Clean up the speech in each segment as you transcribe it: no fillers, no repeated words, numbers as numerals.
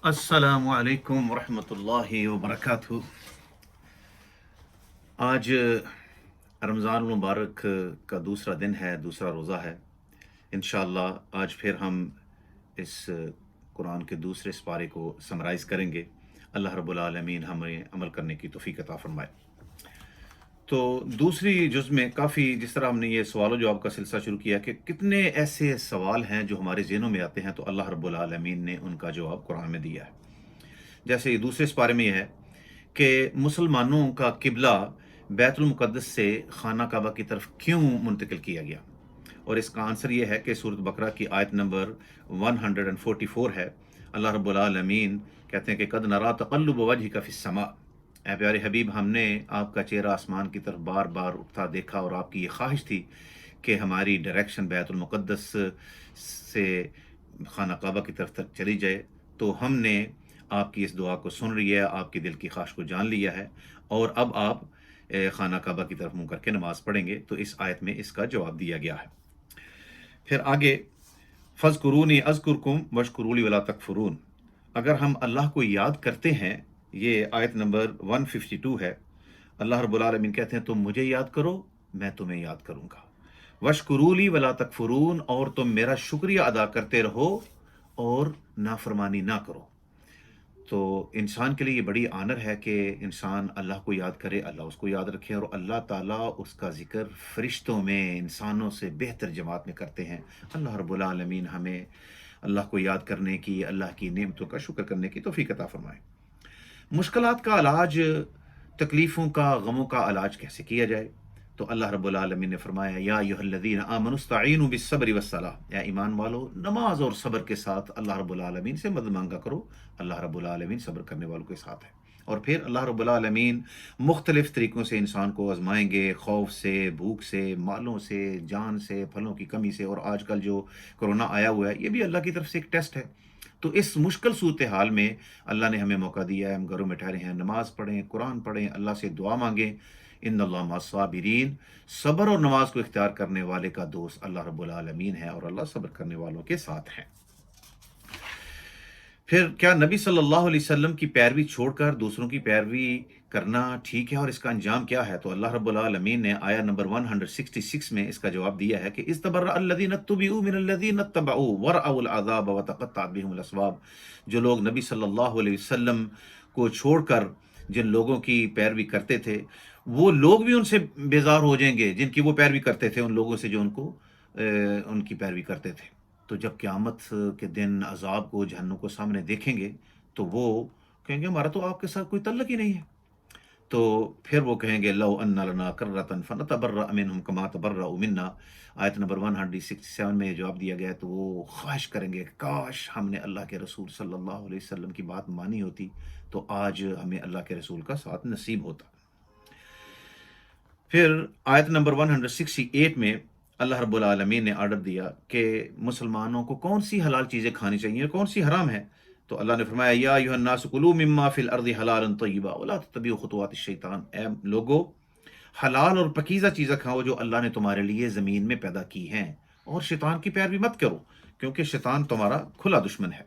السلام علیکم ورحمۃ اللہ وبرکاتہ۔ آج رمضان المبارک کا دوسرا دن ہے، دوسرا روزہ ہے۔ انشاءاللہ آج پھر ہم اس قرآن کے دوسرے سپارے کو سمرائز کریں گے۔ اللہ رب العالمین ہمیں عمل کرنے کی توفیق عطا فرمائے۔ تو دوسری جز میں کافی جس طرح ہم نے یہ سوال و جواب کا سلسلہ شروع کیا کہ کتنے ایسے سوال ہیں جو ہمارے ذہنوں میں آتے ہیں، تو اللہ رب العالمین نے ان کا جواب قرآن میں دیا ہے۔ جیسے دوسرے سپارے میں یہ ہے کہ مسلمانوں کا قبلہ بیت المقدس سے خانہ کعبہ کی طرف کیوں منتقل کیا گیا، اور اس کا آنسر یہ ہے کہ سورۃ بقرہ کی آیت نمبر 144 ہے۔ اللہ رب العالمین کہتے ہیں کہ قد نرا تقلب وجهک فی السماء، اے پیارے حبیب، ہم نے آپ کا چہرہ آسمان کی طرف بار بار اٹھتا دیکھا، اور آپ کی یہ خواہش تھی کہ ہماری ڈائریکشن بیت المقدس سے خانہ کعبہ کی طرف چلی جائے، تو ہم نے آپ کی اس دعا کو سن رہی ہے، آپ کی دل کی خواہش کو جان لیا ہے، اور اب آپ خانہ کعبہ کی طرف منہ کر کے نماز پڑھیں گے۔ تو اس آیت میں اس کا جواب دیا گیا ہے۔ پھر آگے فَاذْكُرُونِي أَذْكُرْكُمْ وَاشْكُرُوا لِي وَلَا تَكْفُرُونَ، اگر ہم اللہ کو یاد کرتے ہیں، یہ آیت نمبر 152 ہے۔ اللہ رب العالمین کہتے ہیں تم مجھے یاد کرو، میں تمہیں یاد کروں گا۔ وَاشْكُرُوا لِي وَلَا تَكْفُرُونَ، اور تم میرا شکریہ ادا کرتے رہو اور نافرمانی نہ کرو۔ تو انسان کے لیے یہ بڑی آنر ہے کہ انسان اللہ کو یاد کرے، اللہ اس کو یاد رکھے، اور اللہ تعالیٰ اس کا ذکر فرشتوں میں انسانوں سے بہتر جماعت میں کرتے ہیں۔ اللہ رب العالمین ہمیں اللہ کو یاد کرنے کی، اللہ کی نعمتوں کا شکر کرنے کی توفیق عطا فرمائے۔ مشکلات کا علاج، تکلیفوں کا، غموں کا علاج کیسے کیا جائے؟ تو اللہ رب العالمین نے فرمایا یا ایھا الذین آمنوا استعینوا بالصبر والصلاۃ، اے ایمان والو نماز اور صبر کے ساتھ اللہ رب العالمین سے مدد مانگا کرو۔ اللہ رب العالمین صبر کرنے والوں کے ساتھ ہے۔ اور پھر اللہ رب العالمین مختلف طریقوں سے انسان کو آزمائیں گے، خوف سے، بھوک سے، مالوں سے، جان سے، پھلوں کی کمی سے، اور آج کل جو کرونا آیا ہوا ہے یہ بھی اللہ کی طرف سے ایک ٹیسٹ ہے۔ تو اس مشکل صورتحال میں اللہ نے ہمیں موقع دیا ہے، ہم گھروں میں ٹھہرے ہیں، نماز پڑھیں، قرآن پڑھیں، اللہ سے دعا مانگیں۔ ان اللہ مع الصابرین، صبر اور نماز کو اختیار کرنے والے کا دوست اللہ رب العالمین ہے، اور اللہ صبر کرنے والوں کے ساتھ ہے۔ پھر کیا نبی صلی اللہ علیہ وسلم کی پیروی چھوڑ کر دوسروں کی پیروی کرنا ٹھیک ہے، اور اس کا انجام کیا ہے؟ تو اللہ رب العالمین نے آیا نمبر 166 میں اس کا جواب دیا ہے کہ استبرأ الذین اتبعوا من الذین اتبعوا ورأوا العذاب وتقطعت بهم الاسباب، جو لوگ نبی صلی اللہ علیہ وسلم کو چھوڑ کر جن لوگوں کی پیروی کرتے تھے، وہ لوگ بھی ان سے بیزار ہو جائیں گے جن کی وہ پیروی کرتے تھے، ان لوگوں سے جو ان کی پیروی کرتے تھے۔ تو جب قیامت کے دن عذاب کو، جہنم کو سامنے دیکھیں گے تو وہ کہیں گے ہمارا تو آپ کے ساتھ کوئی تعلق ہی نہیں ہے۔ تو پھر وہ کہیں گے لو ان لنا کرۃ فنتبرأ منہم کما تبرؤوا منا، آیت نمبر 167 میں یہ جواب دیا گیا ہے۔ تو وہ خواہش کریں گے کاش ہم نے اللہ کے رسول صلی اللہ علیہ وسلم کی بات مانی ہوتی، تو آج ہمیں اللہ کے رسول کا ساتھ نصیب ہوتا۔ پھر آیت نمبر 168 میں اللہ رب العالمین نے آرڈر دیا کہ مسلمانوں کو کون سی حلال چیزیں کھانی چاہیے اور کون سی حرام ہے۔ تو اللہ نے فرمایا یا ایھا الناس کلوا مما فی الارض حلالا طیبا ولا تتبعوا خطوات الشیطان، اے لوگو حلال اور پکیزہ چیزیں کھاؤ جو اللہ نے تمہارے لیے زمین میں پیدا کی ہیں، اور شیطان کی پیروی مت کرو کیونکہ شیطان تمہارا کھلا دشمن ہے۔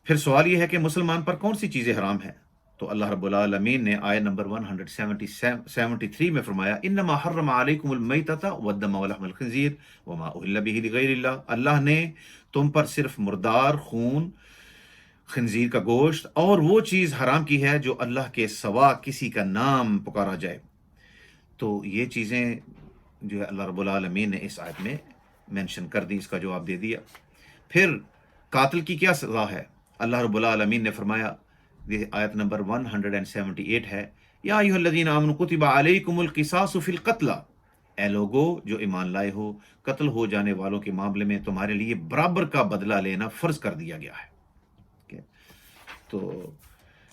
پھر سوال یہ ہے کہ مسلمان پر کون سی چیزیں حرام ہیں؟ تو اللہ رب العالمین نے آیت نمبر 173 میں فرمایا انما حرم علیکم المیتۃ والدم ولحم الخنزیر وما اہل بہ لغیر اللہ، اللہ نے تم پر صرف مردار، خون، خنزیر کا گوشت اور وہ چیز حرام کی ہے جو اللہ کے سوا کسی کا نام پکارا جائے۔ تو یہ چیزیں جو ہے اللہ رب العالمین نے اس آیت میں مینشن کر دی، اس کا جواب دے دیا۔ پھر قاتل کی کیا سزا ہے؟ اللہ رب العالمین نے فرمایا، یہ آیت نمبر 178 ہے، یا ایھا الذین آمنوا کتب علیکم القصاص فی القتل، اے لوگو جو ایمان لائے ہو، قتل ہو جانے والوں کے معاملے میں تمہارے لیے برابر کا بدلہ لینا فرض کر دیا گیا ہے۔ تو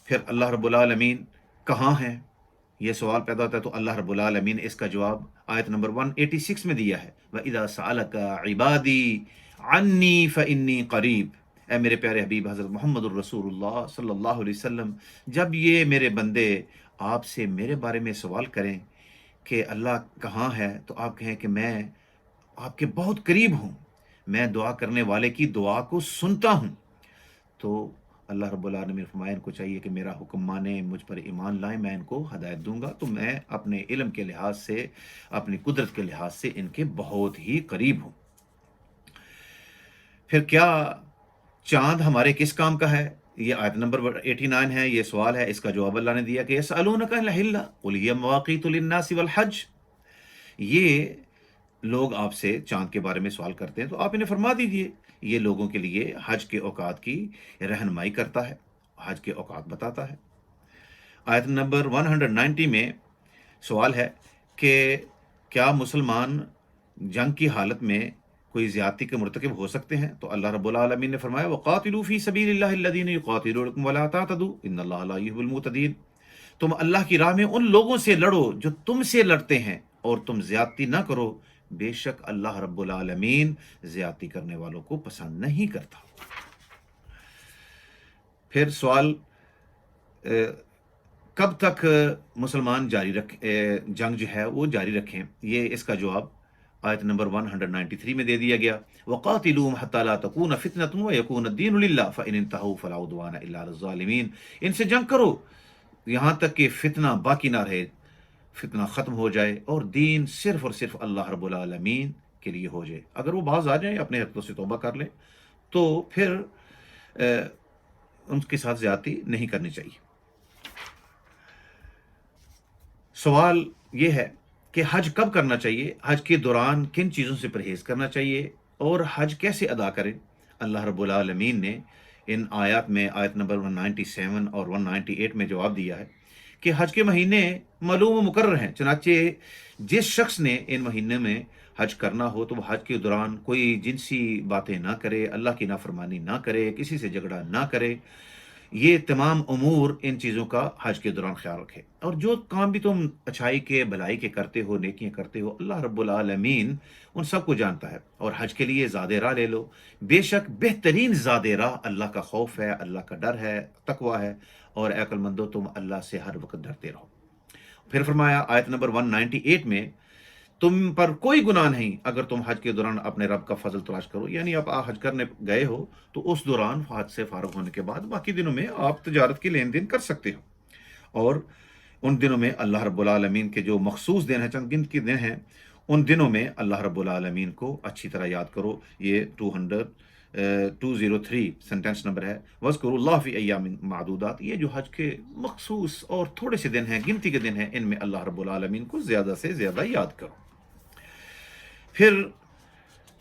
پھر اللہ رب العالمین کہاں ہیں، یہ سوال پیدا ہوتا ہے۔ تو اللہ رب العالمین نے اس کا جواب آیت نمبر 186 میں دیا ہے، وَإِذَا سَأَلَكَ عِبَادِي عَنِّي فَإِنِّي قَرِيب، اے میرے پیارے حبیب حضرت محمد الرسول اللہ صلی اللہ علیہ وسلم، جب یہ میرے بندے آپ سے میرے بارے میں سوال کریں کہ اللہ کہاں ہے، تو آپ کہیں کہ میں آپ کے بہت قریب ہوں، میں دعا کرنے والے کی دعا کو سنتا ہوں۔ تو اللہ رب العالمین فرمایا ان کو چاہیے کہ میرا حکم مانیں، مجھ پر ایمان لائیں، میں ان کو ہدایت دوں گا، تو میں اپنے علم کے لحاظ سے، اپنی قدرت کے لحاظ سے ان کے بہت ہی قریب ہوں۔ پھر کیا چاند ہمارے کس کام کا ہے؟ یہ آیت نمبر 89 ہے، یہ سوال ہے، اس کا جواب اللہ نے دیا کہ یسألونک عن الأہلہ قل ہی مواقیت للناس والحج۔ یہ لوگ آپ سے چاند کے بارے میں سوال کرتے ہیں تو آپ انہیں فرما دیجئے یہ لوگوں کے لیے حج کے اوقات کی رہنمائی کرتا ہے، حج کے اوقات بتاتا ہے۔ آیت نمبر 190 میں سوال ہے کہ کیا مسلمان جنگ کی حالت میں کوئی زیادتی کے مرتکب ہو سکتے ہیں؟ تو اللہ رب العالمین نے فرمایا وَقَاتِلُوا فِي سَبِيلِ اللَّهِ الَّذِينَ يُقَاتِلُونَكُمْ وَلَا تَعْتَدُوا إِنَّ اللَّهَ لَا يُحِبُّ الْمُعْتَدِينَ۔ تم اللہ کی راہ میں ان لوگوں سے لڑو جو تم سے لڑتے ہیں، اور تم زیادتی نہ کرو، بے شک اللہ رب العالمین زیادتی کرنے والوں کو پسند نہیں کرتا۔ پھر سوال کب تک مسلمان جنگ جو ہے وہ جاری رکھیں؟ یہ اس کا جواب آیت نمبر 193 میں دے دیا گیا وَقَاتِلُوهُمْ حَتَّى لَا تَكُونَ فِتْنَةٌ وَيَكُونَ الدِّينُ لِلَّهِ فَإِنِ انْتَهَوْا فَلَا عُدْوَانَ إِلَّا عَلَى الظَّالِمِينَ۔ ان سے جنگ کرو یہاں تک کہ فتنہ باقی نہ رہے، فتنہ ختم ہو جائے اور دین صرف اور صرف اللہ رب العالمین کے لیے ہو جائے۔ اگر وہ باز آ جائیں، اپنے حرکتوں سے توبہ کر لیں، تو پھر ان کے ساتھ زیادتی نہیں کرنی چاہیے۔ سوال یہ ہے کہ حج کب کرنا چاہیے، حج کے دوران کن چیزوں سے پرہیز کرنا چاہیے، اور حج کیسے ادا کریں؟ اللہ رب العالمین نے ان آیات میں آیت نمبر 197 اور 198 میں جواب دیا ہے کہ حج کے مہینے معلوم و مقرر ہیں، چنانچہ جس شخص نے ان مہینے میں حج کرنا ہو تو وہ حج کے دوران کوئی جنسی باتیں نہ کرے، اللہ کی نافرمانی نہ کرے، کسی سے جھگڑا نہ کرے۔ یہ تمام امور، ان چیزوں کا حج کے دوران خیال رکھے، اور جو کام بھی تم اچھائی کے، بھلائی کے کرتے ہو، نیکیاں کرتے ہو، اللہ رب العالمین ان سب کو جانتا ہے۔ اور حج کے لیے زاد راہ لے لو، بے شک بہترین زاد راہ اللہ کا خوف ہے، اللہ کا ڈر ہے، تقوی ہے، اور اے عقل مندو تم اللہ سے ہر وقت ڈرتے رہو۔ پھر فرمایا آیت نمبر 198 میں تم پر کوئی گناہ نہیں اگر تم حج کے دوران اپنے رب کا فضل تلاش کرو، یعنی آپ حج کرنے گئے ہو تو اس دوران حج سے فارغ ہونے کے بعد باقی دنوں میں آپ تجارت کی لین دین کر سکتے ہو، اور ان دنوں میں اللہ رب العالمین کے جو مخصوص دن ہیں، چند گن کے دن ہیں، ان دنوں میں اللہ رب العالمین کو اچھی طرح یاد کرو۔ یہ 203 سینٹنس نمبر ہے، وَاذْكُرُوا اللَّهَ فِي أَيَّامٍ مَعْدُودَاتٍ۔ یہ جو حج کے مخصوص اور تھوڑے سے دن ہیں، گنتی کے دن ہیں، ان میں اللہ رب العالمین کو زیادہ سے زیادہ یاد کرو۔ پھر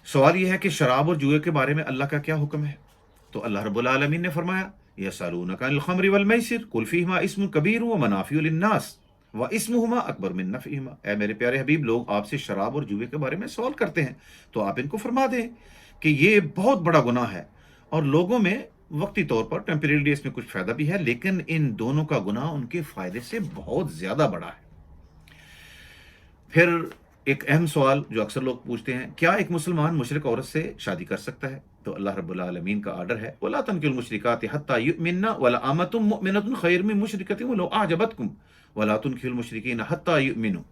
سوال یہ ہے کہ شراب اور جوئے کے بارے میں اللہ کا کیا حکم ہے؟ تو اللہ رب العالمین نے فرمایا یسألونک عن الخمر والمیسر قل فیہما اسم کبیر ومنافع للناس واسمہما اکبر من نفعہما۔ اے میرے پیارے حبیب، لوگ آپ سے شراب اور جوئے کے بارے میں سوال کرتے ہیں تو آپ ان کو فرما دیں کہ یہ بہت بڑا گناہ ہے، اور لوگوں میں وقتی طور پر ٹیمپریریلی اس میں کچھ فائدہ بھی ہے، لیکن ان دونوں کا گناہ ان کے فائدے سے بہت زیادہ بڑا ہے۔ پھر ایک اہم سوال جو اکثر لوگ پوچھتے ہیں، کیا ایک مسلمان مشرک عورت سے شادی کر سکتا ہے؟ تو اللہ رب العالمین کا آرڈر ہے وَلَا تَنكِحُوا الْمُشْرِكَاتِ حَتَّى يُؤْمِنَّ وَلَأَمَةٌ مُؤْمِنَةٌ خَيْرٌ مِّن مُشْرِكَةٍ وَلَوْ أَعْجَبَتْكُمْ وَلَا تُنكِحُوا الْمُشْرِكِينَ حَتَّى يُؤْمِنُوا۔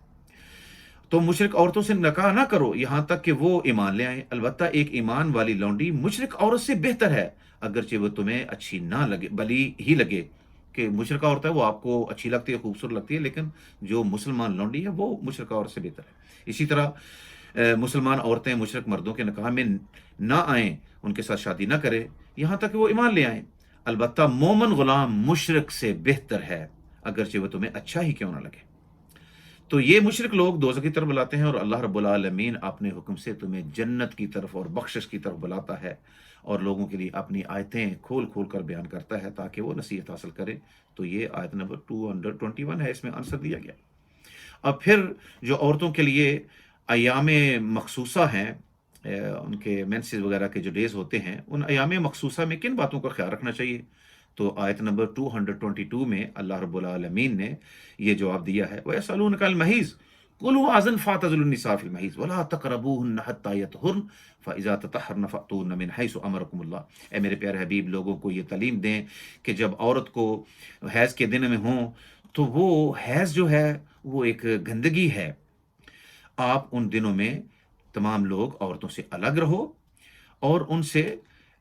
تو مشرک عورتوں سے نکاح نہ کرو یہاں تک کہ وہ ایمان لے آئیں، البتہ ایک ایمان والی لونڈی مشرک عورت سے بہتر ہے، اگرچہ وہ تمہیں اچھی نہ لگے، بلی ہی لگے۔ کہ مشرکہ عورت ہے وہ آپ کو اچھی لگتی ہے، خوبصورت لگتی ہے، لیکن جو مسلمان لونڈی ہے وہ مشرکہ عورت سے بہتر ہے۔ اسی طرح مسلمان عورتیں مشرک مردوں کے نکاح میں نہ آئیں، ان کے ساتھ شادی نہ کرے یہاں تک کہ وہ ایمان لے آئیں، البتہ مومن غلام مشرک سے بہتر ہے، اگرچہ وہ تمہیں اچھا ہی کیوں نہ لگے۔ تو یہ مشرک لوگ دوزخ کی طرف بلاتے ہیں، اور اللہ رب العالمین اپنے حکم سے تمہیں جنت کی طرف اور بخشش کی طرف بلاتا ہے، اور لوگوں کے لیے اپنی آیتیں کھول کھول کر بیان کرتا ہے تاکہ وہ نصیحت حاصل کرے۔ تو یہ آیت نمبر 221 ہے، اس میں آنسر دیا گیا۔ اب پھر جو عورتوں کے لیے ایام مخصوصہ ہیں، ان کے مینسز وغیرہ کے جو ڈیز ہوتے ہیں، ان ایام مخصوصہ میں کن باتوں کا خیال رکھنا چاہیے؟ تو آیت نمبر 222 میں اللہ رب العالمین نے یہ جواب دیا ہے وَيَسْأَلُونَكَ عَنِ الْمَحِيضِ قُلْ هُوَ أَذًى فَاعْتَزِلُوا النِّسَاءَ فِي الْمَحِيضِ وَلَا تَقْرَبُوهُنَّ حَتَّى يَطْهُرْنَ فَإِذَا تَطَهَّرْنَ فَأْتُوهُنَّ مِنْ حَيْثُ أَمَرَكُمُ اللَّهُ۔ اے میرے پیارے حبیب، لوگوں کو یہ تعلیم دیں کہ جب عورت کو حیض کے دن میں ہوں تو وہ حیض جو ہے وہ ایک گندگی ہے، آپ ان دنوں میں تمام لوگ عورتوں سے الگ رہو اور ان سے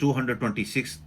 226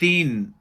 3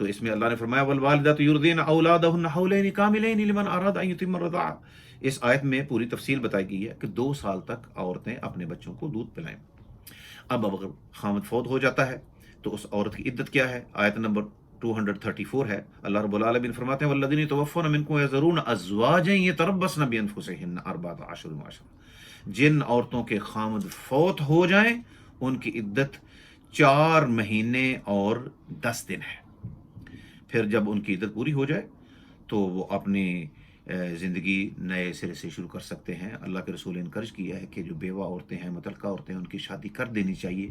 تو اس میں اللہ نے فرمایا والوالدات یرضین اولادہن حولین کاملین لمن اراد ان یتم الرضاعہ، اس آیت میں پوری تفصیل بتائی گئی ہے کہ 2 سال تک عورتیں اپنے بچوں کو دودھ پلائیں۔ اب اگر خامد فوت ہو جاتا ہے تو اس عورت کی عدت کیا ہے؟ آیت نمبر 234 ہے، اللہ رب العالمین فرماتے ہیں والذین یتوفون منکم ویذرون ازواجا یتربصن بانفسہن اربعۃ اشہر وعشرا، جن عورتوں کے خامد فوت ہو جائیں ان کی عدت 4 مہینے اور 10 دن ہے۔ پھر جب ان کی عدت پوری ہو جائے تو وہ اپنی زندگی نئے سرے سے شروع کر سکتے ہیں۔ اللہ کے رسول نے انکرج کیا ہے کہ جو بیوہ عورتیں ہیں، مطلقہ عورتیں ہیں، ان کی شادی کر دینی چاہیے،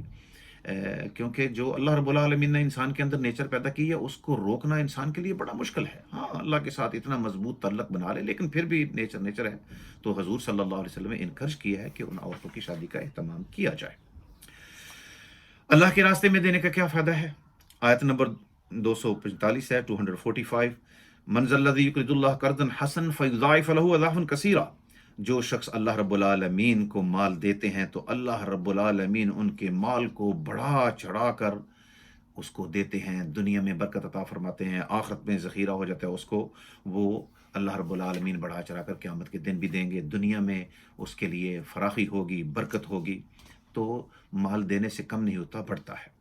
کیونکہ جو اللہ رب العالمین نے انسان کے اندر نیچر پیدا کی ہے اس کو روکنا انسان کے لیے بڑا مشکل ہے۔ ہاں اللہ کے ساتھ اتنا مضبوط تعلق بنا لے لیکن پھر بھی نیچر ہے، تو حضور صلی اللہ علیہ وسلم نے انکرج کیا ہے کہ ان عورتوں کی شادی کا اہتمام کیا جائے۔ اللہ کے راستے میں دینے کا کیا فائدہ ہے؟ آیت نمبر 245 ہے، 245، من ذا الذی یقرض اللہ قرضا حسنا فیضاعف لہ اضعافا کثیرا، جو شخص اللہ رب العالمین کو مال دیتے ہیں تو اللہ رب العالمین ان کے مال کو بڑھا چڑھا کر اس کو دیتے ہیں، دنیا میں برکت عطا فرماتے ہیں، آخرت میں ذخیرہ ہو جاتا ہے اس کو، وہ اللہ رب العالمین بڑھا چڑھا کر قیامت کے دن بھی دیں گے، دنیا میں اس کے لیے فراخی ہوگی، برکت ہوگی، تو مال دینے سے کم نہیں ہوتا، بڑھتا ہے۔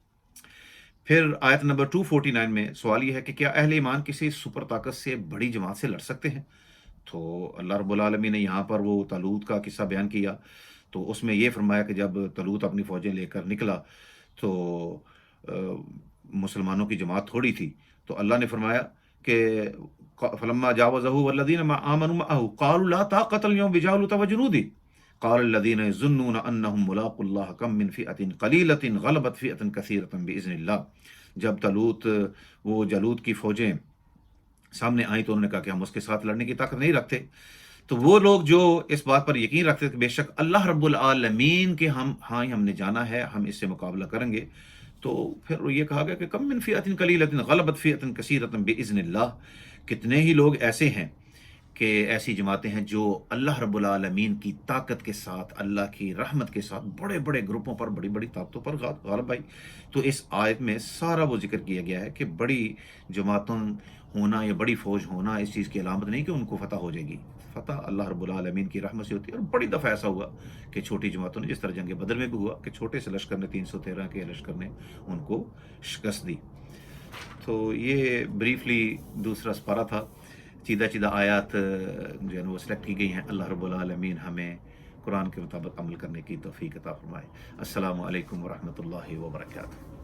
پھر آیت نمبر 249 میں سوال یہ ہے کہ کیا اہل ایمان کسی سپر طاقت سے بڑی جماعت سے لڑ سکتے ہیں؟ تو اللہ رب العالمین نے یہاں پر وہ طالوت کا قصہ بیان کیا، تو اس میں یہ فرمایا کہ جب طالوت اپنی فوجیں لے کر نکلا تو مسلمانوں کی جماعت تھوڑی تھی، تو اللہ نے فرمایا کہ فلما جاوزہ والذین آمنوا معہ قالوا لا طاقت اليوم بجالوت وجنودہ قال الذین یظنون انہم ملاقو اللہ کم من فئۃ قلیلۃ غلبت فئۃ کثیرۃ باذن اللہ، جب طالوت وہ جالوت کی فوجیں سامنے آئیں تو انہوں نے کہا کہ ہم اس کے ساتھ لڑنے کی طاقت نہیں رکھتے، تو وہ لوگ جو اس بات پر یقین رکھتے تھے کہ بے شک اللہ رب العالمین کے ہم نے جانا ہے، ہم اس سے مقابلہ کریں گے، تو پھر یہ کہا گیا کہ کم من فئۃ قلیلۃ غلبت فئۃ کثیرۃ باذن اللہ، کتنے ہی لوگ ایسے ہیں کہ ایسی جماعتیں ہیں جو اللہ رب العالمین کی طاقت کے ساتھ، اللہ کی رحمت کے ساتھ بڑے بڑے گروپوں پر، بڑی بڑی طاقتوں پر غالب آئی۔ تو اس آیت میں سارا وہ ذکر کیا گیا ہے کہ بڑی جماعتوں ہونا یا بڑی فوج ہونا اس چیز کی علامت نہیں کہ ان کو فتح ہو جائے گی، فتح اللہ رب العالمین کی رحمت سے ہوتی ہے۔ اور بڑی دفعہ ایسا ہوا کہ چھوٹی جماعتوں نے، جس طرح جنگ بدر میں بھی ہوا کہ چھوٹے سے لشکر نے 313 کے لشکر نے ان کو شکست دی۔ تو یہ بریفلی دوسرا سپارہ تھا، چیدہ آیات جو ہے وہ سلیکٹ کی گئی ہیں۔ اللہ رب العالمین ہمیں قرآن کے مطابق عمل کرنے کی توفیق عطا فرمائے۔ السلام علیکم ورحمۃ اللہ وبرکاتہ۔